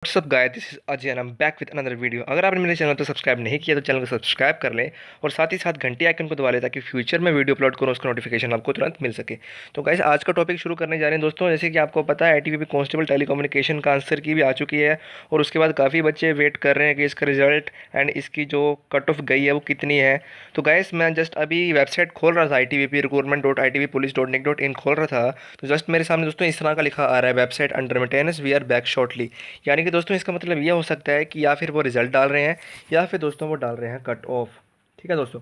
WhatsApp guys, this is Ajay and I am back with another video. अगर आपने मेरे channel को सब्सक्राइब नहीं किया तो चैनल को सब्सक्राइब कर लें और साथ ही साथ घंटी आइकन को दबा लें ताकि फ्यूचर में वीडियो अपलोड करूँ उसका नोटिफिकेशन आपको तुरंत मिल सके। तो गाइस आज का टॉपिक शुरू करने जा रहे हैं दोस्तों। जैसे कि आपको पता है आईटीबीपी कांस्टेबल टेलीकम्युनिकेशन का आंसर की भी आ चुकी है और उसके बाद काफ़ी बच्चे वेट कर रहे हैं कि इसका रिजल्ट एंड इसकी जो कट ऑफ गई है वो कितनी है। तो गाइस मैं जस्ट अभी वेबसाइट खोल रहा था ITBP recruitment.itbpolice.nic.in खोल रहा था। तो जस्ट मेरे सामने दोस्तों इस तरह का लिखा आ रहा है, website under maintenance, we are back shortly. यानी कि दोस्तों इसका मतलब ये हो सकता है कि या फिर वो रिजल्ट डाल रहे हैं या फिर दोस्तों वो डाल रहे हैं कट ऑफ। ठीक है दोस्तों।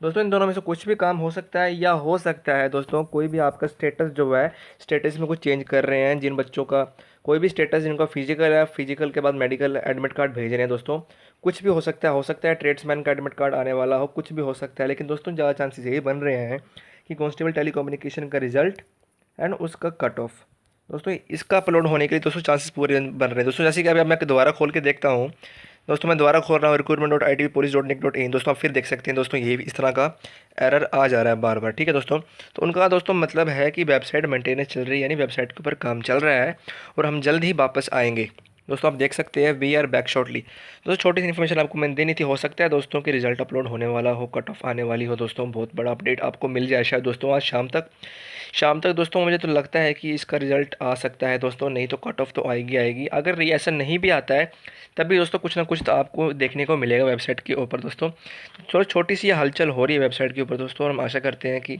दोस्तों इन दोनों में से कुछ भी काम हो सकता है या हो सकता है दोस्तों कोई भी आपका स्टेटस जो है स्टेटस में कुछ चेंज कर रहे हैं। जिन बच्चों का कोई भी स्टेटस जिनका फिजिकल है, फिजिकल के बाद मेडिकल एडमिट कार्ड भेज रहे हैं दोस्तों, कुछ भी हो सकता है ट्रेड्समैन का एडमिट कार्ड आने वाला हो, कुछ भी हो सकता है। लेकिन दोस्तों ज़्यादा चांसेस यही बन रहे हैं कि कांस्टेबल टेलीकम्युनिकेशन का रिजल्ट एंड उसका कट ऑफ दोस्तों इसका अपलोड होने के लिए दोस्तों चांसेस पूरे बन रहे हैं दोस्तों। जैसे कि अभी मैं दोबारा खोल के देखता हूँ दोस्तों, मैं दोबारा खोल रहा हूँ recruitment.itbpolice.nic.in। दोस्तों आप फिर देख सकते हैं दोस्तों ये भी इस तरह का एरर आ जा रहा है बार बार। ठीक है दोस्तों। तो उनका दोस्तों मतलब है कि वेबसाइट मेंटेनेंस चल रही है, यानी वेबसाइट के ऊपर काम चल रहा है और हम जल्द ही वापस आएंगे। दोस्तों आप देख सकते हैं वी आर बैक शॉर्टली। दोस्तों छोटी सी इन्फॉर्मेशन आपको मैंने देनी थी। हो सकता है दोस्तों कि रिजल्ट अपलोड होने वाला हो, कट ऑफ आने वाली हो दोस्तों, बहुत बड़ा अपडेट आपको मिल जाए शायद दोस्तों आज शाम तक दोस्तों। मुझे तो लगता है कि इसका रिजल्ट आ सकता है दोस्तों, नहीं तो कट ऑफ तो आएगी। अगर ये ऐसा नहीं भी आता है तब भी दोस्तों कुछ ना कुछ तो आपको देखने को मिलेगा वेबसाइट के ऊपर दोस्तों। थोड़ी छोटी सी हलचल हो रही है वेबसाइट के ऊपर दोस्तों, और हम आशा करते हैं कि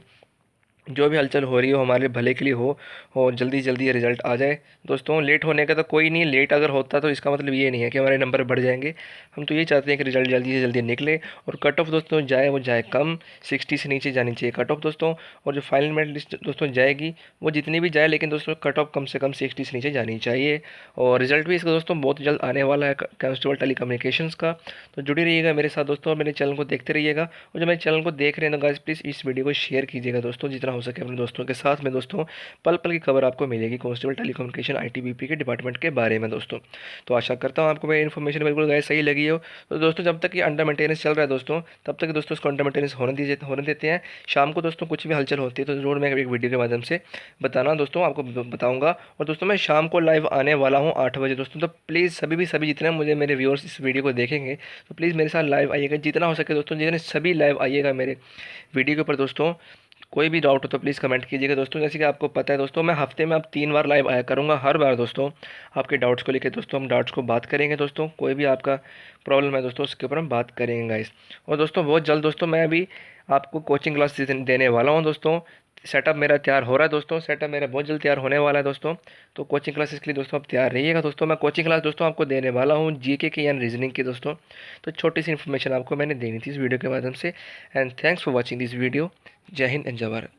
जो भी हलचल हो रही हो हमारे भले के लिए हो और जल्दी जल्दी ये रिज़ल्ट आ जाए दोस्तों। लेट होने का तो कोई नहीं, लेट अगर होता तो इसका मतलब ये नहीं है कि हमारे नंबर बढ़ जाएंगे। हम तो ये चाहते हैं कि रिज़ल्ट जल्दी से जल्दी निकले और कट ऑफ दोस्तों जाए वो जाए कम, 60 से नीचे जानी चाहिए कट ऑफ दोस्तों। और जो फाइनल मेरिट लिस्ट दोस्तों जाएगी वो जितनी भी जाए, लेकिन दोस्तों कट ऑफ कम से कम 60 से नीचे जानी चाहिए। और रिजल्ट भी इसका दोस्तों बहुत जल्द आने वाला है कांस्टेबल टेलीकम्युनिकेशंस का। तो जुड़ी रहिएगा मेरे साथ दोस्तों, मेरे चैनल को देखते रहिएगा। और जो मेरे चैनल को देख रहे हैं तो गाइस प्लीज़ इस वीडियो को शेयर कीजिएगा दोस्तों जितना हो सके अपने दोस्तों के साथ में दोस्तों। पल पल की खबर आपको मिलेगी कांस्टेबल टेलीकम्युनिकेशन ITBP के डिपार्टमेंट के बारे में दोस्तों। तो आशा करता हूँ आपको मेरी इन्फॉर्मेशन बिल्कुल गाइस सही लगी हो। तो दोस्तों जब तक ये अंडर मेंटेनेंस चल रहा है दोस्तों तब तक दोस्तों इसको अंडर मेंटेनेंस होने देते हैं। शाम को दोस्तों कुछ भी हलचल होती है तो जरूर मैं एक वीडियो के माध्यम से बताना दोस्तों, आपको बताऊँगा। और दोस्तों मैं शाम को लाइव आने वाला हूँ 8 बजे दोस्तों। तो प्लीज़ सभी जितने मुझे मेरे व्यूअर्स इस वीडियो को देखेंगे तो प्लीज़ मेरे साथ लाइव आइएगा जितना हो सके दोस्तों, जितने सभी लाइव आइएगा मेरे वीडियो के ऊपर दोस्तों। कोई भी डाउट हो तो प्लीज़ कमेंट कीजिएगा दोस्तों। जैसे कि आपको पता है दोस्तों मैं हफ्ते में अब 3 बार लाइव आया करूँगा। हर बार दोस्तों आपके डाउट्स को लेकर दोस्तों हम डाउट्स को बात करेंगे दोस्तों। कोई भी आपका प्रॉब्लम है दोस्तों उसके ऊपर हम बात करेंगे गाइस। और दोस्तों बहुत जल्द दोस्तों मैं अभी आपको कोचिंग क्लास देने वाला हूँ दोस्तों। सेटअप मेरा तैयार हो रहा है दोस्तों, सेटअप मेरा बहुत जल्द तैयार होने वाला है दोस्तों। तो कोचिंग क्लासेस के लिए दोस्तों आप तैयार रहिएगा दोस्तों। मैं कोचिंग क्लास दोस्तों आपको देने वाला हूँ जीके की यानी रीजनिंग की दोस्तों। तो छोटी सी इन्फॉर्मेशन आपको मैंने देनी थी इस वीडियो के माध्यम से। And thanks for watching this video. जय हिंद एंड जय भारत।